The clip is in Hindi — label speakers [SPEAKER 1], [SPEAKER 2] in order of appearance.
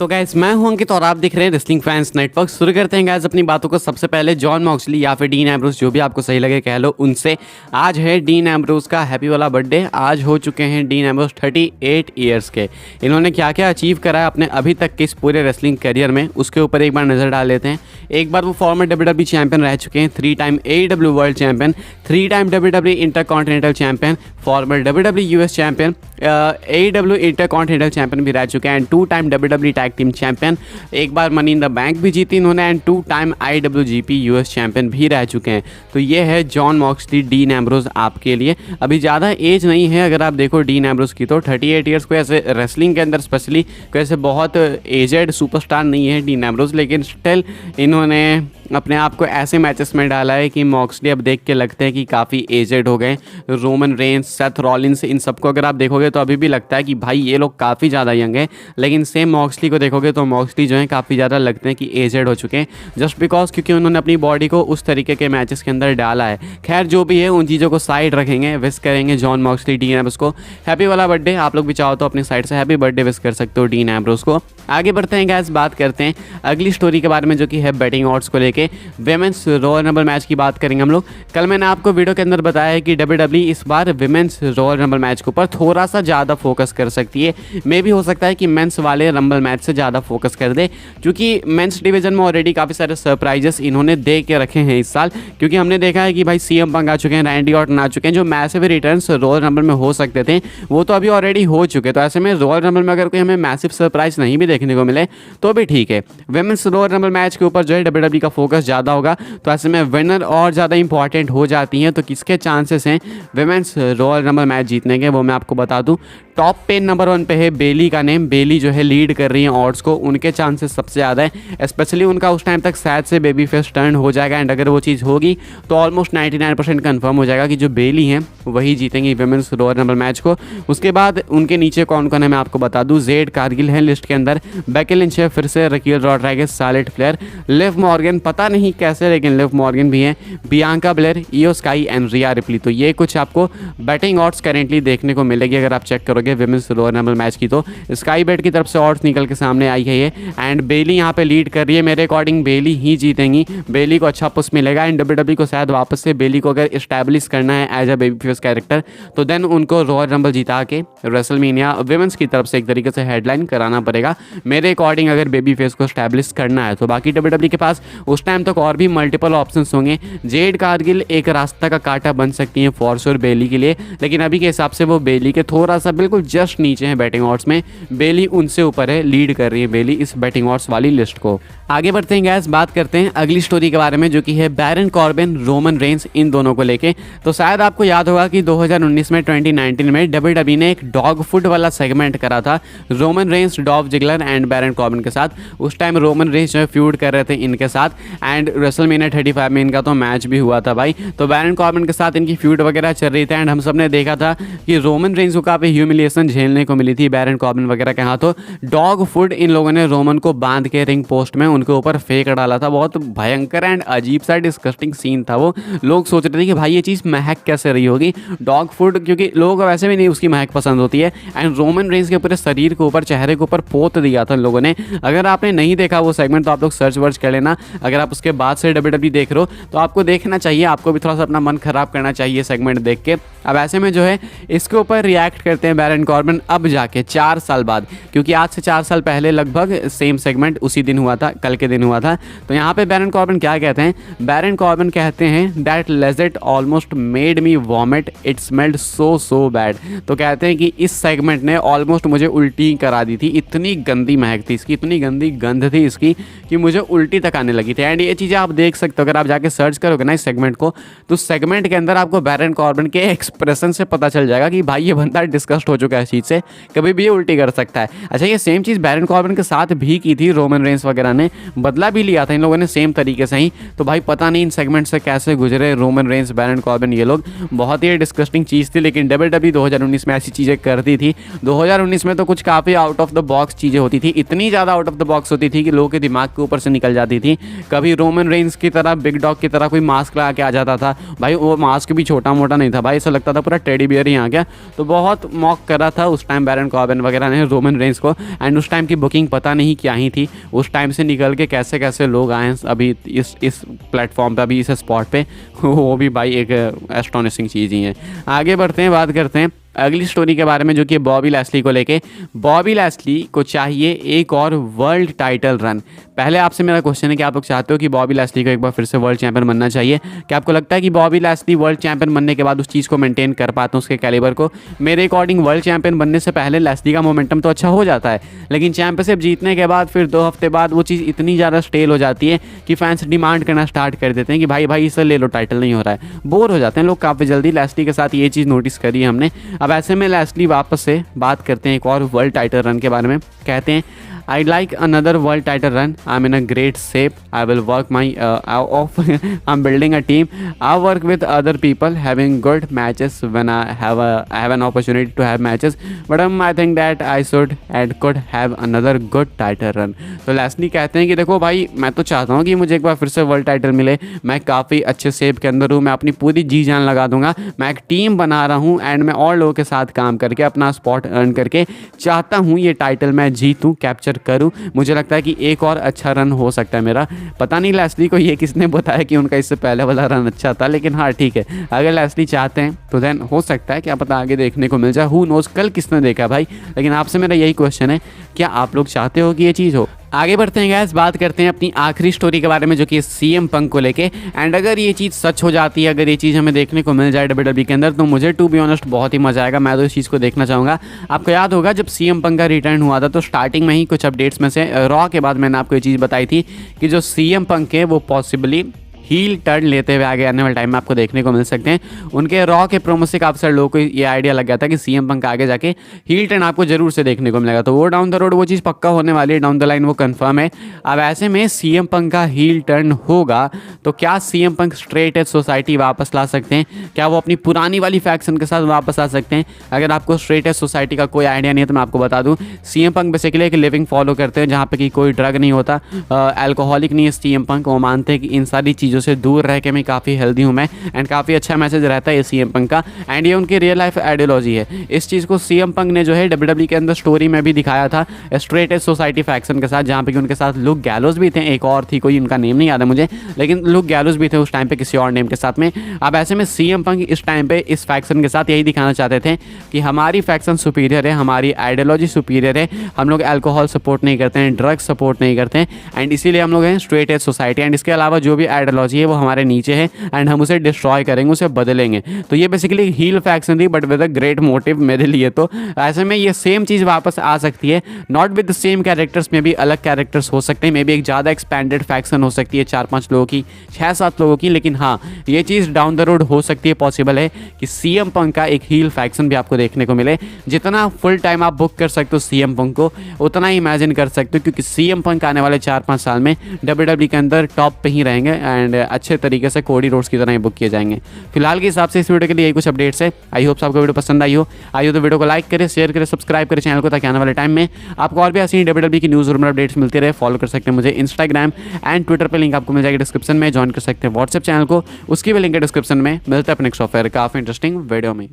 [SPEAKER 1] तो गाइस मैं हूं अंकित और आप देख रहे हैं रेसलिंग फैंस नेटवर्क। शुरू करते हैं गाइस अपनी बातों को। सबसे पहले जॉन मॉक्सली या फिर डीन एम्ब्रोस, जो भी आपको सही लगे कह लो, उनसे आज है डीन एम्ब्रोस का हैप्पी वाला बर्थडे। आज हो चुके हैं डीन एम्ब्रोस 38 ईयर्स के। इन्होंने क्या क्या अचीव करा है अपने अभी तक के इस पूरे रेसलिंग करियर में, उसके ऊपर एक बार नज़र डाल लेते हैं। एक बार वो फॉर्मर WWE चैंपियन रह चुके हैं, 3 time AEW world champion, 3 time WWE intercontinental champion, farmer WWE US champion, AEW intercontinental champion भी रह चुके हैं and 2 time WWE tag team champion. एक बार मनी इन द बैंक भी जीती इन्होंने and 2 time IWGP US champion भी रह चुके हैं। तो ये है जॉन मॉक्सली, डीन एम्ब्रोस आपके लिए। अभी ज़्यादा एज नहीं है अगर आप देखो डीन एम्ब्रोस की, तो 38 ईयर्स को ऐसे रेसलिंग के अंदर स्पेशली कोई ऐसे बहुत एजेड सुपरस्टार नहीं है डीन एम्ब्रोस, लेकिन स्टिल इन्होंने अपने आप को ऐसे मैचेस में डाला है कि मॉक्सली अब देख के लगते हैं कि काफ़ी एजेड हो गए। रोमन रेंस, सेथ रॉलिन्स, इन सबको अगर आप देखोगे तो अभी भी लगता है कि भाई ये लोग काफ़ी ज़्यादा यंग है, लेकिन सेम मॉक्सली को देखोगे तो मॉक्सली जो है काफ़ी ज़्यादा लगते हैं कि एजेड हो चुके हैं, जस्ट बिकॉज क्योंकि उन्होंने अपनी बॉडी को उस तरीके के मैचेस के अंदर डाला है। खैर जो भी है उन चीज़ों को साइड रखेंगे, विश करेंगे जॉन मॉक्सली डीन एम्ब्रोस को हैप्पी वाला बर्थडे। आप लोग भी चाहो तो अपनी साइड से हैप्पी बर्थडे विश कर सकते हो डीन एम्ब्रोस को। आगे बढ़ते हैं गाइस, बात करते हैं अगली स्टोरी के बारे में जो कि है बेटिंग ऑड्स को लेके। विमेंस रॉयल रंबल मैच की बात करेंगे हम लोग। कल मैंने आपको वीडियो के अंदर बताया है कि WWE इस बार विमेंस रॉयल रंबल मैच के ऊपर थोड़ा सा ज़्यादा फोकस कर सकती है। मे भी हो सकता है कि मेंस वाले रंबल मैच से ज़्यादा फोकस कर दे, क्योंकि मेंस डिवीजन में ऑलरेडी काफ़ी सारे सरप्राइजेस इन्होंने दे के रखे हैं इस साल। क्योंकि हमने देखा है कि भाई CM पंग आ चुके हैं, रैंडी ऑर्टन आ चुके हैं, जो मैसिव रिटर्न्स रॉयल रंबल में हो सकते थे वो तो अभी ऑलरेडी हो चुके। तो ऐसे में रॉयल रंबल में अगर कोई हमें मैसिव सरप्राइज नहीं भी देखने को मिले तो भी ठीक है। विमेंस रॉयल रंबल मैच के ऊपर जो है WWE का फोकस ज़्यादा होगा, तो ऐसे में विनर और ज़्यादा इंपॉर्टेंट हो जाती हैं। तो किसके चांसेस हैं विमेंस रॉयल रंबल मैच जीतने के, वो मैं आपको बता दूं। टॉप पे नंबर 1 पे है बेली का नेम। बेली जो है लीड कर रही हैं ऑड्स को, उनके चांसेस सबसे ज़्यादा है। स्पेशली उनका उस टाइम तक शायद से बेबी फेस टर्न हो जाएगा एंड अगर वो चीज़ होगी तो ऑलमोस्ट 99% कन्फर्म हो जाएगा कि जो बेली हैं वही जीतेंगी विमेंस रॉयल रंबल मैच को। उसके बाद उनके नीचे कौन कौन है मैं आपको बता दूँ। जेड कारगिल है लिस्ट के अंदर, बेकी लिंच है, फिर से Raquel Rodriguez, Charlotte Flair, Liv Morgan, पता नहीं कैसे लेकिन लिव मॉर्गन भी हैं, Bianca Belair, Iyo Sky and Rhea Ripley. तो ये कुछ आपको बैटिंग ऑड्स करेंटली देखने को मिलेगी अगर आप चेक करोगे विमेंस रॉयल रंबल मैच की। तो स्काई बेट की तरफ से ऑड्स निकल के सामने आई है ये एंड बेली यहाँ पे लीड कर रही है। मेरे अकॉर्डिंग बेली ही जीतेंगी, बेली को अच्छा पुश मिलेगा एंड WWE को शायद वापस से बेली को अगर इस्टेब्लिश करना है as a baby face character तो देन उनको रॉयल रंबल जिता के रेसलमेनिया विमेंस की तरफ से एक तरीके से हेडलाइन कराना पड़ेगा मेरे अकॉर्डिंग, अगर बेबी फेस को इस्टेब्लिश करना है तो। बाकी WWE के पास उस टाइम तक और भी मल्टीपल ऑप्शंस होंगे। जेड कारगिल एक रास्ता का कांटा बन सकती है फॉर श्योर बेली के लिए, लेकिन अभी के हिसाब से वो बेली के थोड़ा सा बिल्कुल जस्ट नीचे हैं बैटिंग ऑड्स में। बेली उनसे ऊपर है, लीड कर रही है बेली इस बैटिंग ऑड्स वाली लिस्ट को। आगे बढ़ते हैं गैस, बात करते हैं अगली स्टोरी के बारे में जो कि है बैरन कॉर्बिन, रोमन रेंस, इन दोनों को लेके। तो शायद आपको याद होगा कि 2019 में 2019 में WWE ने एक डॉग फूड वाला सेगमेंट करा था Roman Reigns, Dolph Ziggler and Baron Corbin के साथ। उस टाइम रोमन रेंस जो है फ्यूड कर रहे थे इनके साथ एंड रेसलमेनिया 35 में इनका तो मैच भी हुआ था भाई। तो बैरन कॉर्बिन के साथ इनकी फ्यूड वगैरह चल रही थी एंड हम सब ने देखा था कि रोमन रेंस को काफ़ी ह्यूमिलिएशन झेलने को मिली थी बैरन कॉर्बिन वगैरह के हाथों। डॉग फूड इन लोगों ने रोमन को बांध के रिंग पोस्ट में उनके ऊपर फेंक डाला था। बहुत भयंकर एंड अजीब सा डिस्कस्टिंग सीन था वो। लोग सोच रहे थे कि भाई ये चीज़ महक कैसे रही होगी डॉग फूड, क्योंकि लोगों को वैसे भी नहीं उसकी महक पसंद होती है एंड रोमन रेंस के पूरे शरीर के ऊपर, चेहरे के ऊपर पोत दिया था लोगों ने। अगर आपने नहीं देखा वो सेगमेंट तो आप लोग सर्च वर्च कर लेना। अगर आप उसके बाद से WWE देख रहे हो तो आपको देखना चाहिए, आपको भी थोड़ा सा अपना मन खराब करना चाहिए सेगमेंट देख के। अब ऐसे में जो है इसके ऊपर रिएक्ट करते हैं बैरन कॉर्बिन अब जाके 4 साल बाद, क्योंकि आज से 4 साल पहले लगभग सेम सेगमेंट उसी दिन हुआ था, कल के दिन हुआ था। तो यहाँ पे बैरन कॉर्बिन क्या कहते हैं, बैरन कॉर्बिन कहते हैं that legit almost made me vomit, it smelled so bad. तो कहते हैं कि इस सेगमेंट ने ऑलमोस्ट मुझे उल्टी करा दी थी, इतनी गंदी महक थी इसकी, इतनी गंदी गंध थी इसकी कि मुझे उल्टी तक आने लगी थी। एंड ये चीज़ें आप देख सकते हो अगर आप जाके सर्च करोगे ना इस सेगमेंट को, तो सेगमेंट के अंदर आपको बैरन कॉर्बिन के एक्सप्रेशन से पता चल जाएगा कि भाई ये बंदा डिस्कस्ट हो चुका है इस चीज़ से, कभी भी ये उल्टी कर सकता है। अच्छा, ये सेम चीज़ बैरन कॉर्बिन के साथ भी की थी, रोमन रेंस वगैरह ने बदला भी लिया था इन लोगों ने सेम तरीके से ही। तो भाई पता नहीं इन सेगमेंट से कैसे गुजरे रोमन रेंस, बैरन कॉर्बिन, ये लोग। बहुत ही डिस्कस्टिंग चीज़ थी, लेकिन WWE 2019 में ऐसी चीज़ें करती थी। 2019 में तो कुछ काफ़ी आउट ऑफ द बॉक्स चीज़ें होती थी, इतनी ज़्यादा आउट ऑफ द बॉक्स होती थी कि लोगों के दिमाग के ऊपर से निकल जाती थी। कभी रोमन रेंस की तरह बिग डॉग की तरह कोई मास्क लगा के आ जाता था, भाई वो मास्क भी छोटा मोटा नहीं था भाई, ऐसा लगता था पूरा टेडी बियर ही आ गया। तो बहुत मॉक कर रहा था उस टाइम बैरन कॉर्बिन वगैरह ने रोमन रेंस को, एंड उस टाइम की बुकिंग पता नहीं क्या ही थी। उस टाइम से निकल के कैसे कैसे लोग आए अभी इस प्लेटफॉर्म पे, अभी इस स्पॉट पे, वो भी भाई एक एस्टोनिशिंग चीज़ ही है। आगे बढ़ते हैं, बात करते हैं अगली स्टोरी के बारे में जो कि बॉबी लैस्ली को लेके। बॉबी लैस्ली को चाहिए एक और वर्ल्ड टाइटल रन। पहले आपसे मेरा क्वेश्चन है कि आप लोग चाहते हो कि बॉबी लैस्ली को एक बार फिर से वर्ल्ड चैंपियन बनना चाहिए? क्या आपको लगता है कि बॉबी लैस्ली वर्ल्ड चैंपियन बनने के बाद उस चीज़ को मेंटेन कर पाते हैं, उसके कैलिबर को? मेरे अकॉर्डिंग वर्ल्ड चैंपियन बनने से पहले लैस्ली का मोमेंटम तो अच्छा हो जाता है, लेकिन चैंपियनशिप जीतने के बाद फिर 2 हफ्ते बाद वो चीज़ इतनी ज़्यादा स्टेल हो जाती है कि फैंस डिमांड करना स्टार्ट कर देते हैं कि भाई भाई इसे ले लो, टाइटल नहीं हो रहा है। बोर हो जाते हैं लोग काफ़ी जल्दी। लैस्ली के साथ ये चीज़ नोटिस करी है हमने। अब ऐसे में लैस्ली वापस से बात करते हैं एक और वर्ल्ड टाइटल रन के बारे में। कहते हैं I'd like another world title run. I'm in a great shape. I will work my I'm building a team. I work with other people, having good matches when I have an opportunity to have matches. But I think that I should and could have another good title run. तो लैस्ली कहते हैं कि देखो भाई, मैं तो चाहता हूँ कि मुझे एक बार फिर से वर्ल्ड टाइटल मिले। मैं काफ़ी अच्छे शेप के अंदर हूँ, मैं अपनी पूरी जी जान लगा दूंगा। मैं एक टीम बना रहा हूँ एंड मैं और लोगों के साथ काम करके अपना स्पॉट अर्न करके चाहता हूँ ये टाइटल मैं जीतूँ, कैप्चर करूं। मुझे लगता है कि एक और अच्छा रन हो सकता है मेरा। पता नहीं लैस्ली को ये किसने बताया कि उनका इससे पहले वाला रन अच्छा था, लेकिन हाँ ठीक है, अगर लैस्ली चाहते हैं तो देन हो सकता है, क्या पता आगे देखने को मिल जाए। हु नोज, कल किसने देखा भाई। लेकिन आपसे मेरा यही क्वेश्चन है, क्या आप लोग चाहते हो कि ये चीज़ हो? आगे बढ़ते हैं गैस, बात करते हैं अपनी आखिरी स्टोरी के बारे में जो कि सीएम पंक को लेके। एंड अगर ये चीज़ सच हो जाती है, अगर ये चीज़ हमें देखने को मिल जाए डब्ल्यूडब्ल्यूई के अंदर, तो मुझे टू बी ऑनेस्ट बहुत ही मजा आएगा। मैं तो इस चीज़ को देखना चाहूँगा। आपको याद होगा जब सीएम पंक का रिटर्न हुआ था तो स्टार्टिंग में ही कुछ अपडेट्स में से रॉ के बाद मैंने आपको ये चीज़ बताई थी कि जो सीएम पंक है वो पॉसिबली हील टर्न लेते हुए आगे आने वाले टाइम में आपको देखने को मिल सकते हैं। उनके रॉ के प्रोमो से काफ़ी सारे लोगों को ये आइडिया लग गया था कि सीएम पंक आगे जाके हील टर्न आपको जरूर से देखने को मिलेगा। तो वो डाउन द रोड वो चीज़ पक्का होने वाली है, डाउन द लाइन वो कंफर्म है। अब ऐसे में सीएम पंक का हील टर्न होगा तो क्या CM Punk straight edge society वापस ला सकते हैं? क्या वो अपनी पुरानी वाली फैक्शन के साथ वापस आ सकते हैं? अगर आपको स्ट्रेट एज सोसाइटी का कोई आइडिया नहीं है तो मैं आपको बता दूँ, सीएम पंक बेसिकली एक लिविंग फॉलो करते हैं जहाँ पे कि कोई ड्रग नहीं होता, अल्कोहलिक नहीं है सीएम पंक। वो मानते हैं कि इन सारी चीज़ों से दूर रह के काफ़ी हेल्दी हूँ मैं, एंड काफ़ी अच्छा मैसेज रहता है सीएम पंक का, एंड ये उनकी रियल लाइफ आइडियोलॉजी है। इस चीज़ को सीएम पंक ने जो है डब्ल्यूडब्ल्यूई के अंदर स्टोरी में भी दिखाया था स्ट्रेट एज सोसाइटी फैक्शन के साथ, जहाँ पे कि उनके साथ लुक गैलोस भी थे, एक और थी कोई, उनका नेम नहीं याद है मुझे, लेकिन लुक गैलोस भी थे उस टाइम पे किसी और नेम के साथ में। अब ऐसे में सीएम पंक इस टाइम पे इस फैक्शन के साथ यही दिखाना चाहते थे कि हमारी फैक्शन सुपीरियर है, हमारी आइडियोलॉजी सुपीरियर है, हम लोग अल्कोहल सपोर्ट नहीं करते हैं, ड्रग्स सपोर्ट नहीं करते हैं, एंड इसीलिए हम लोग हैं स्ट्रेट एज सोसाइटी। एंड इसके अलावा जो भी आइडियोलॉजी है वो हमारे नीचे है एंड हम उसे डिस्ट्रॉय करेंगे, उसे बदलेंगे। तो ये बेसिकली हील फैक्शन थी but with a great motive मेरे लिए। तो ऐसे में ये सेम चीज़ वापस आ सकती है, not with the same characters, में भी अलग कैरेक्टर्स हो सकते हैं, मे बी एक ज़्यादा एक्सपैंडेड फैक्शन हो सकती है 4-5 लोगों की, 6-7 लोगों की। लेकिन हाँ, ये चीज़ डाउन द रोड हो सकती है, पॉसिबल है कि सीएम पंक का एक हील फैक्शन भी आपको देखने को मिले। जितना फुल टाइम आप बुक कर सकते हो सीएम पंक को, उतना ही इमेजिन कर सकते हो, क्योंकि सीएम पंक आने वाले 4-5 साल में डब्ल्यूडब्ल्यूई के अंदर टॉप पे ही रहेंगे एंड अच्छे तरीके से कोडी रोड्स की तरह ही बुक किए जाएंगे। फिलहाल के हिसाब से इस वीडियो के लिए यही कुछ अपडेट्स है। आई होप आपको वीडियो पसंद आई हो तो वीडियो को लाइक करें, शेयर करें, सब्सक्राइब करें चैनल को, ताकि आने वाले टाइम में आपको और भी ऐसी डब्ल्यूडब्ल्यूई की न्यूज़ और अपडेट्स मिलती रहे। फॉलो कर सकते हैं मुझे इंस्टाग्राम एंड ट्विटर पर, लिंक आपको मिल जाएगी डिस्क्रिप्शन में। ज्वाइन कर सकते हैं व्हाट्सएप चैनल को, उसकी भी लिंक है डिस्क्रिप्शन में। मिलते हैं अपने नेक्स्ट सॉफ्टवेयर काफ़ी इंटरेस्टिंग वीडियो में।